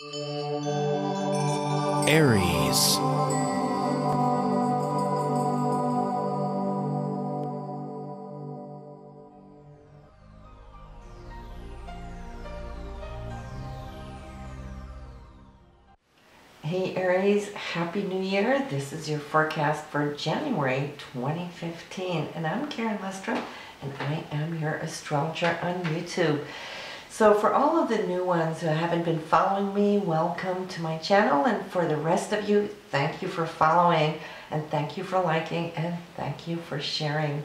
Aries. Hey Aries, Happy New Year. This is your forecast for January 2015 and I'm Karen Lustrup and I am your astrologer on YouTube. So for all of the new ones who haven't been following me, welcome to my channel, and for the rest of you, thank you for following and thank you for liking and thank you for sharing.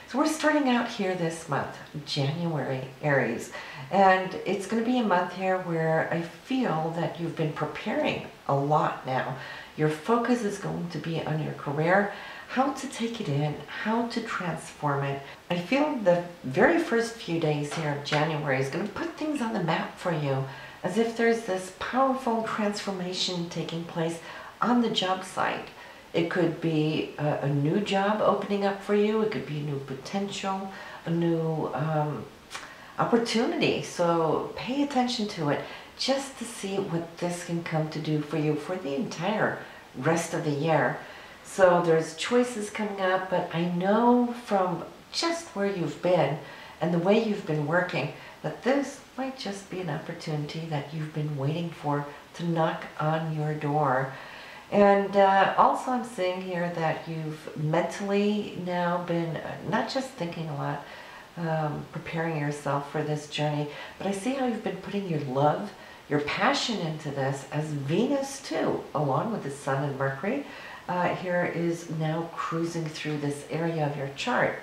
So we're starting out here this month, January, Aries, and it's going to be a month here where I feel that you've been preparing a lot now. Your focus is going to be on your career, how to take it in, how to transform it. I feel the very first few days here of January is going to put things on the map for you, as if there's this powerful transformation taking place on the job site. It could be a new job opening up for you. It could be a new potential, a new opportunity. So pay attention to it just to see what this can come to do for you for the entire rest of the year. So there's choices coming up, but I know from just where you've been and the way you've been working that this might just be an opportunity that you've been waiting for to knock on your door. And also I'm seeing here that you've mentally now been not just thinking a lot, preparing yourself for this journey, but I see how you've been putting your love, your passion into this, as Venus too, along with the Sun and Mercury, here is now cruising through this area of your chart.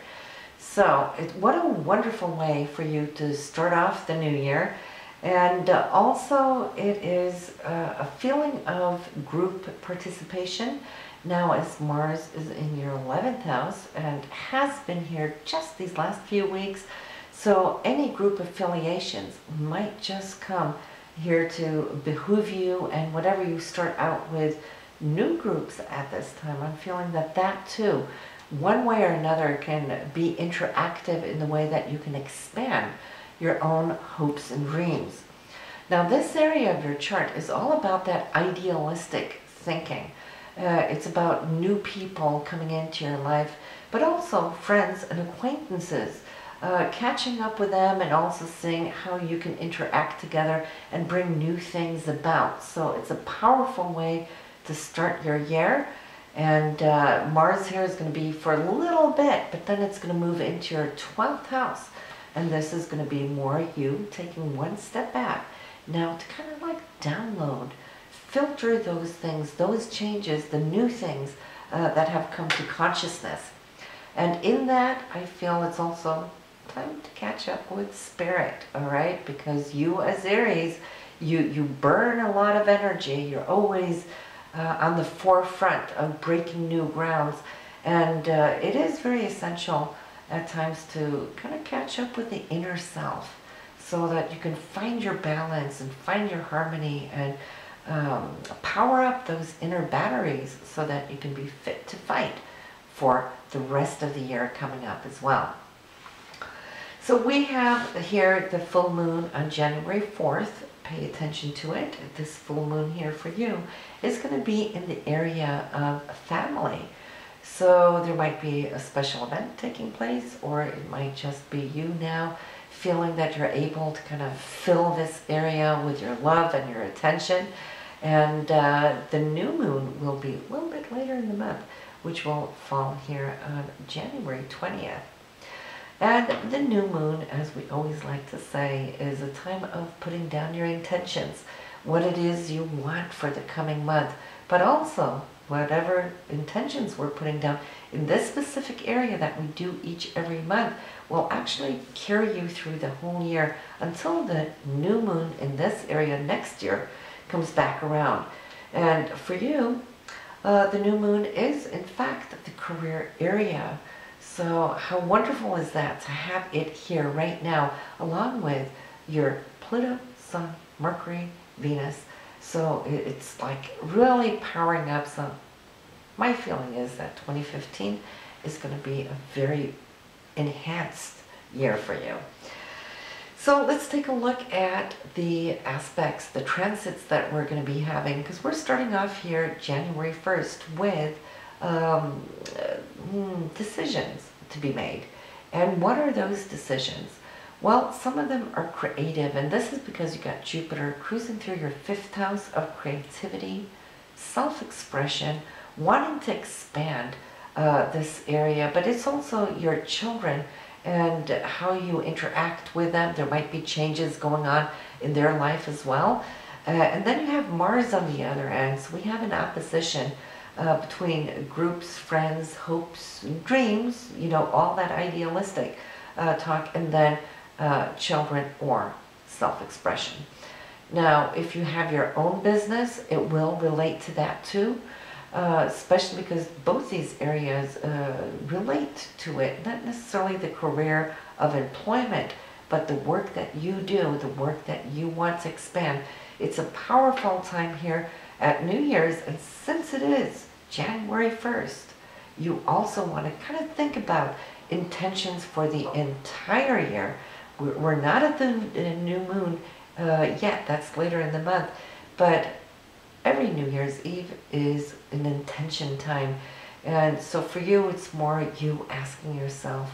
So what a wonderful way for you to start off the new year. And also it is a feeling of group participation now as Mars is in your 11th house and has been here just these last few weeks. So any group affiliations might just come here to behoove you, and whatever you start out with new groups at this time, I'm feeling that that too, one way or another, can be interactive in the way that you can expand your own hopes and dreams. Now this area of your chart is all about that idealistic thinking. It's about new people coming into your life, but also friends and acquaintances, catching up with them and also seeing how you can interact together and bring new things about. So it's a powerful way to start your year. And Mars here is going to be for a little bit, but then it's going to move into your 12th house. And this is going to be more you taking one step back now to kind of like download, filter those things, those changes, the new things that have come to consciousness. And in that, I feel it's also time to catch up with spirit, all right? Because you as Aries, you burn a lot of energy. You're always on the forefront of breaking new grounds. And it is very essential at times to kind of catch up with the inner self so that you can find your balance and find your harmony and power up those inner batteries so that you can be fit to fight for the rest of the year coming up as well. So we have here the full moon on January 4th. Pay attention to it. This full moon here for you is going to be in the area of family. So there might be a special event taking place, or it might just be you now feeling that you're able to kind of fill this area with your love and your attention. And the new moon will be a little bit later in the month, which will fall here on January 20th. And the new moon, as we always like to say, is a time of putting down your intentions, what it is you want for the coming month, but also whatever intentions we're putting down in this specific area that we do every month will actually carry you through the whole year until the new moon in this area next year comes back around. And for you, the new moon is in fact the career area. So how wonderful is that to have it here right now, along with your Pluto, Sun, Mercury, Venus. So it's like really powering up. So my feeling is that 2015 is going to be a very enhanced year for you. So let's take a look at the aspects, the transits that we're going to be having, because we're starting off here January 1st with decisions to be made. And what are those decisions? Well, some of them are creative, and this is because you got Jupiter cruising through your 5th house of creativity, self-expression, wanting to expand this area, but it's also your children and how you interact with them. There might be changes going on in their life as well. And then you have Mars on the other end. So we have an opposition between groups, friends, hopes, and dreams, you know, all that idealistic talk, and then children or self-expression. Now, if you have your own business, it will relate to that too. Especially because both these areas relate to it, not necessarily the career of employment, but the work that you do, the work that you want to expand. It's a powerful time here at New Year's, and since it is January 1st, you also want to kind of think about intentions for the entire year. We're not at the new moon yet, that's later in the month, but every New Year's Eve is an intention time. And so for you, it's more you asking yourself,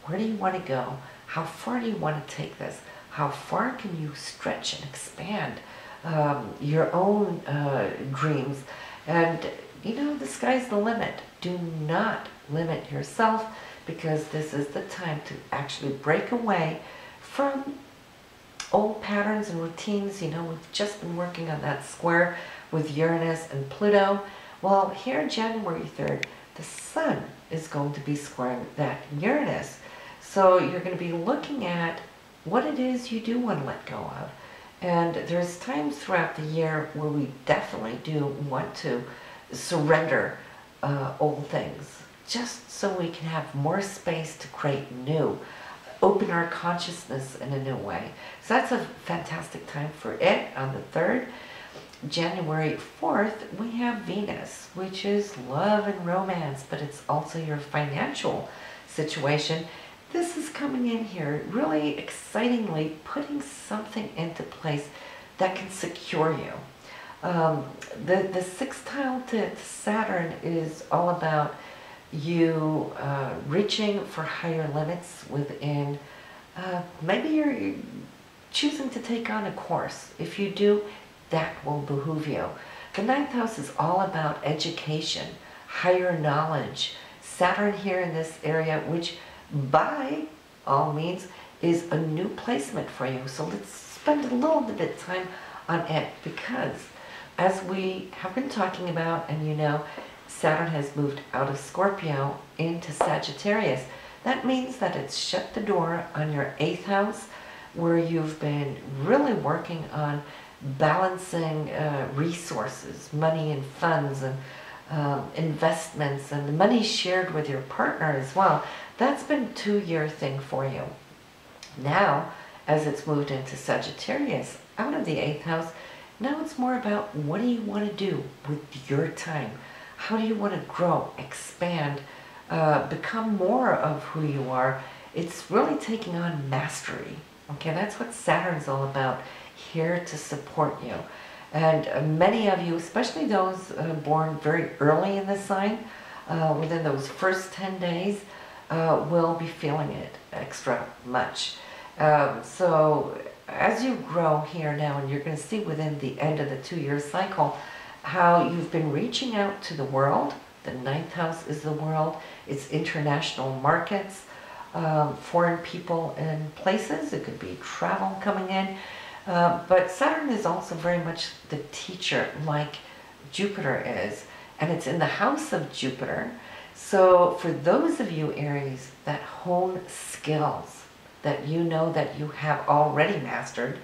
where do you want to go? How far do you want to take this? How far can you stretch and expand your own dreams? And, you know, the sky's the limit. Do not limit yourself, because this is the time to actually break away from old patterns and routines. You know, we've just been working on that square with Uranus and Pluto. Well, here January 3rd, the Sun is going to be squaring that Uranus. So you're going to be looking at what it is you do want to let go of. And there's times throughout the year where we definitely do want to surrender old things, just so we can have more space to create new, open our consciousness in a new way. So that's a fantastic time for it on the 3rd. January 4th, we have Venus, which is love and romance, but it's also your financial situation. This is coming in here really excitingly, putting something into place that can secure you. The sextile to Saturn is all about you reaching for higher limits within, maybe you're choosing to take on a course. If you do, that will behoove you. The 9th house is all about education, higher knowledge. Saturn here in this area, which by all means is a new placement for you. So let's spend a little bit of time on it, because as we have been talking about, and you know, Saturn has moved out of Scorpio into Sagittarius. That means that it's shut the door on your 8th house, where you've been really working on balancing resources, money and funds, and investments, and the money shared with your partner as well. That's been a 2-year thing for you. Now, as it's moved into Sagittarius, out of the 8th house, now it's more about what do you want to do with your time? How do you want to grow, expand, become more of who you are? It's really taking on mastery. Okay, that's what Saturn's all about, here to support you. And many of you, especially those born very early in the sign, within those first 10 days, will be feeling it extra much. So as you grow here now, and you're going to see within the end of the 2-year cycle, how you've been reaching out to the world. The 9th house is the world. It's international markets, foreign people and places. It could be travel coming in. But Saturn is also very much the teacher, like Jupiter is. And it's in the house of Jupiter. So for those of you, Aries, that hone skills that you know that you have already mastered,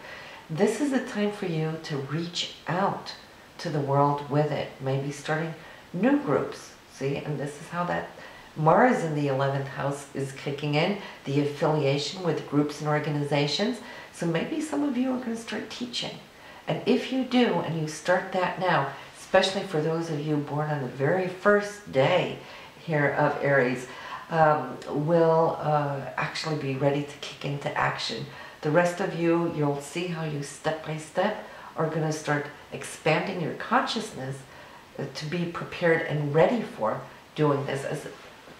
this is a time for you to reach out to the world with it. Maybe starting new groups. See, and this is how that Mars in the 11th house is kicking in, the affiliation with groups and organizations. So maybe some of you are going to start teaching. And if you do, and you start that now, especially for those of you born on the very first day here of Aries, will actually be ready to kick into action The rest of you, you'll see how you step by step are going to start expanding your consciousness to be prepared and ready for doing this, as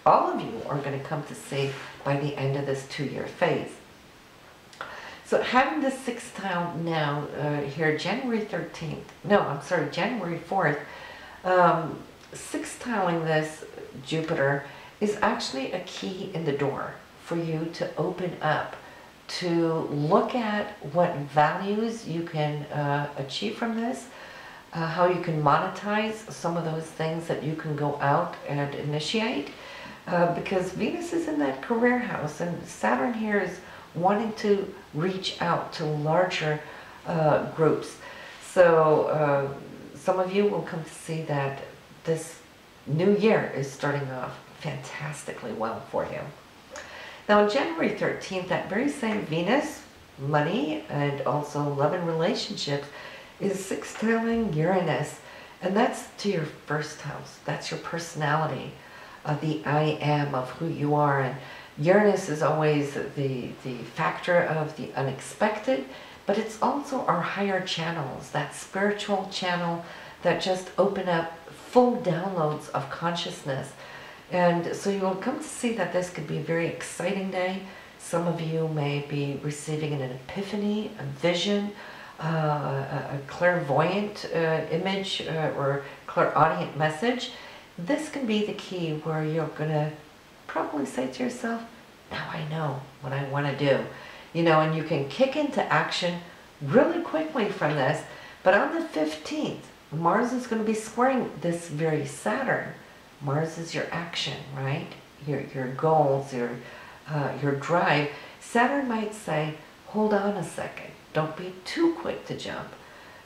all of you are going to come to see by the end of this 2-year phase. So having this sextile now here, January 4th, sextiling this Jupiter is actually a key in the door for you to open up, to look at what values you can achieve from this, how you can monetize some of those things that you can go out and initiate, because Venus is in that career house, and Saturn here is wanting to reach out to larger groups. So some of you will come to see that this new year is starting off fantastically well for you. Now on January 13th, that very same Venus, money, and also love and relationships is sextiling Uranus, and that's to your first house. That's your personality, the I am of who you are. And Uranus is always the factor of the unexpected, but it's also our higher channels, that spiritual channel that just open up full downloads of consciousness. And so you'll come to see that this could be a very exciting day. Some of you may be receiving an epiphany, a vision, a clairvoyant image or clairaudient message. This can be the key where you're going to probably say to yourself, now I know what I want to do. You know, and you can kick into action really quickly from this. But on the 15th, Mars is going to be squaring this very Saturn. Mars is your action, right? Your goals, your drive. Saturn might say, hold on a second. Don't be too quick to jump.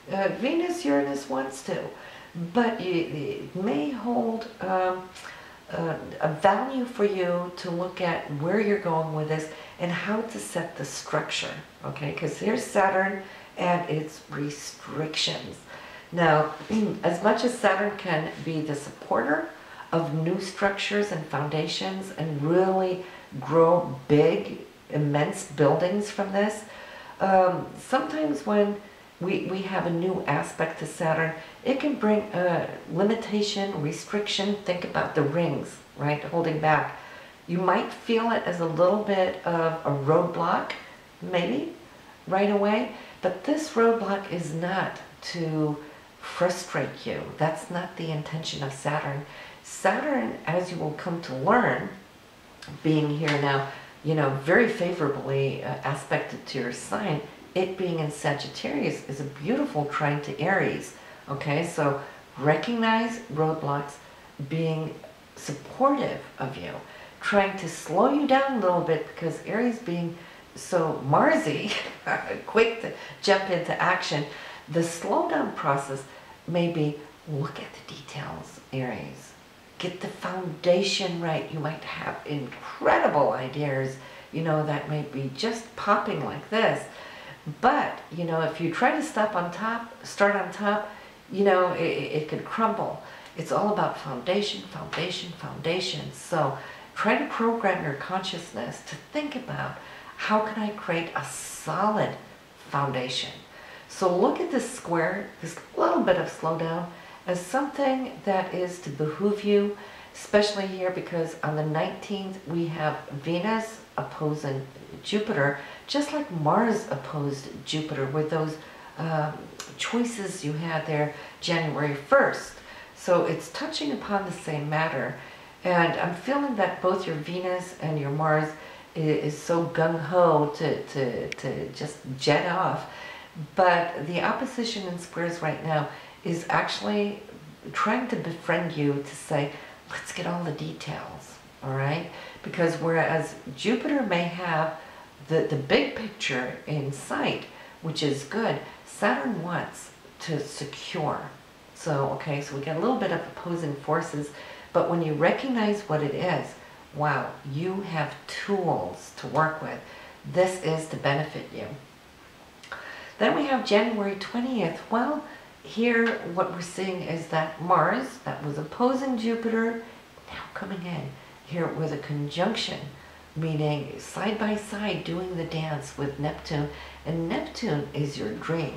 Venus, Uranus wants to. But it may hold a value for you to look at where you're going with this and how to set the structure, okay? Because here's Saturn and its restrictions. Now, as much as Saturn can be the supporter of new structures and foundations and really grow big, immense buildings from this, sometimes when we have a new aspect to Saturn, it can bring limitation, restriction. Think about the rings, right, holding back. You might feel it as a little bit of a roadblock, maybe, right away, but this roadblock is not to frustrate you. That's not the intention of Saturn. Saturn, as you will come to learn, being here now, you know, very favorably aspected to your sign, it being in Sagittarius is a beautiful trine to Aries. Okay, so recognize roadblocks being supportive of you, trying to slow you down a little bit, because Aries being so Marsy, quick to jump into action, the slowdown process may be look at the details, Aries. Get the foundation right. You might have incredible ideas, you know, that may be just popping like this. But, you know, if you try to start on top, you know, it could crumble. It's all about foundation, foundation, foundation. So try to program your consciousness to think about how can I create a solid foundation. So look at this square, this little bit of slowdown, as something that is to behoove you, especially here because on the 19th we have Venus opposing Jupiter, just like Mars opposed Jupiter with those choices you had there January 1st. So it's touching upon the same matter. And I'm feeling that both your Venus and your Mars is so gung-ho to just jet off. But the opposition in squares right now is actually trying to befriend you to say, let's get all the details, all right? Because whereas Jupiter may have the big picture in sight, which is good, Saturn wants to secure. So, okay, so we got a little bit of opposing forces, but when you recognize what it is, wow, you have tools to work with. This is to benefit you. Then we have January 20th. Well, here what we're seeing is that Mars, that was opposing Jupiter, now coming in here with a conjunction meaning side by side doing the dance with Neptune. And Neptune is your dream.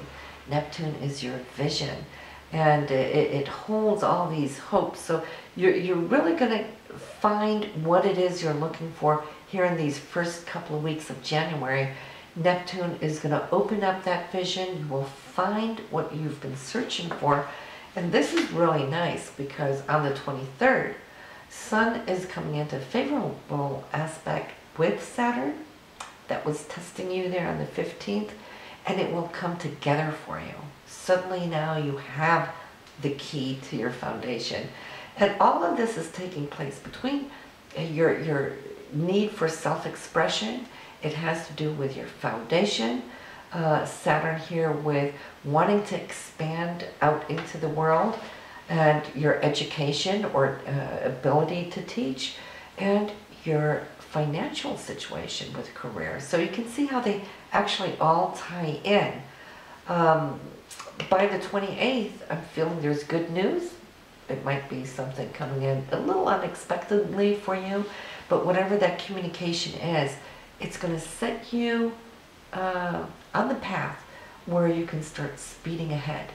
Neptune is your vision. And it holds all these hopes. So you're really going to find what it is you're looking for here in these first couple of weeks of January. Neptune is going to open up that vision. You will find what you've been searching for. And this is really nice because on the 23rd, Sun is coming into favorable aspect with Saturn. That was testing you there on the 15th. And it will come together for you. Suddenly now you have the key to your foundation. And all of this is taking place between your need for self-expression. It has to do with your foundation. Saturn here with wanting to expand out into the world, and your education or ability to teach, and your financial situation with career. So you can see how they actually all tie in. By the 28th, I'm feeling there's good news. It might be something coming in a little unexpectedly for you, but whatever that communication is, it's going to set you on the path where you can start speeding ahead.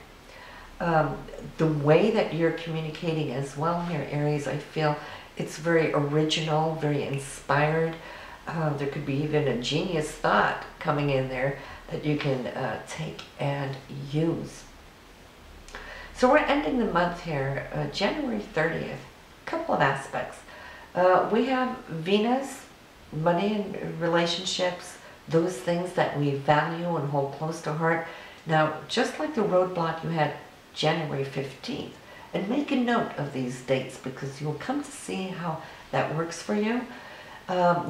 The way that you're communicating as well here, Aries, I feel it's very original, very inspired. There could be even a genius thought coming in there that you can take and use. So we're ending the month here, January 30th. A couple of aspects. We have Venus, money and relationships, those things that we value and hold close to heart. Now, just like the roadblock you had January 15th, and make a note of these dates because you'll come to see how that works for you.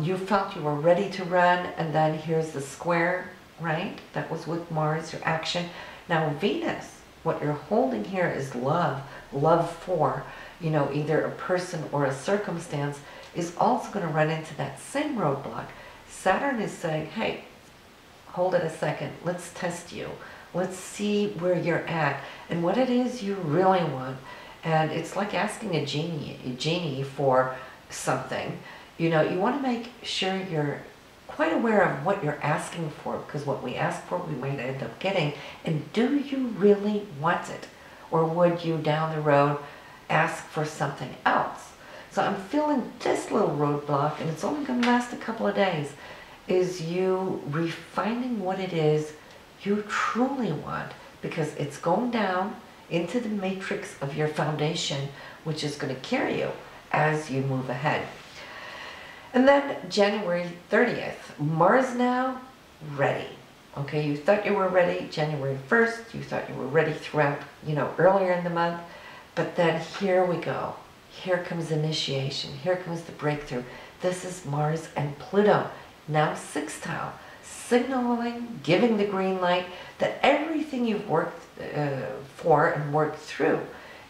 You felt you were ready to run, and then here's the square, right? That was with Mars, your action. Now Venus, what you're holding here is love. Love for, you know, either a person or a circumstance is also going to run into that same roadblock. Saturn is saying, hey, hold it a second. Let's test you. Let's see where you're at and what it is you really want. And it's like asking a genie for something. You know, you want to make sure you're quite aware of what you're asking for, because what we ask for, we might end up getting. And do you really want it? Or would you down the road ask for something else? So I'm feeling this little roadblock, and it's only going to last a couple of days, is you refining what it is you truly want, because it's going down into the matrix of your foundation, which is going to carry you as you move ahead. And then January 30th, Mars now ready. Okay, you thought you were ready January 1st, you thought you were ready throughout, you know, earlier in the month, but then here we go. Here comes initiation, here comes the breakthrough. This is Mars and Pluto, now sextile, signaling, giving the green light that everything you've worked for and worked through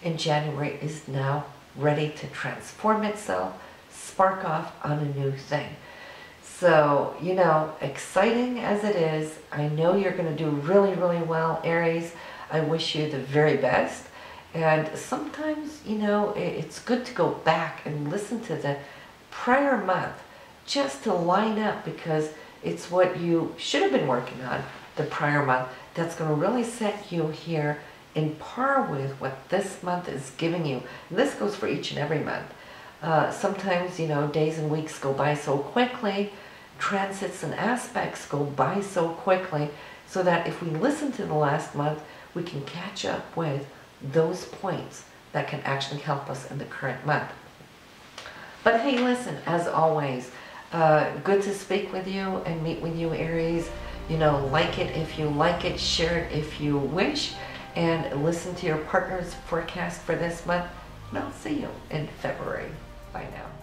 in January is now ready to transform itself, spark off on a new thing. So, you know, exciting as it is, I know you're going to do really, really well, Aries. I wish you the very best. And sometimes, you know, it's good to go back and listen to the prior month just to line up, because it's what you should have been working on the prior month that's going to really set you here in par with what this month is giving you. And this goes for each and every month. Sometimes, you know, days and weeks go by so quickly, transits and aspects go by so quickly, so that if we listen to the last month, we can catch up with those points that can actually help us in the current month. But hey, listen, as always, good to speak with you and meet with you, Aries. You know, like it if you like it, share it if you wish, and listen to your partner's forecast for this month. And I'll see you in February. Bye now.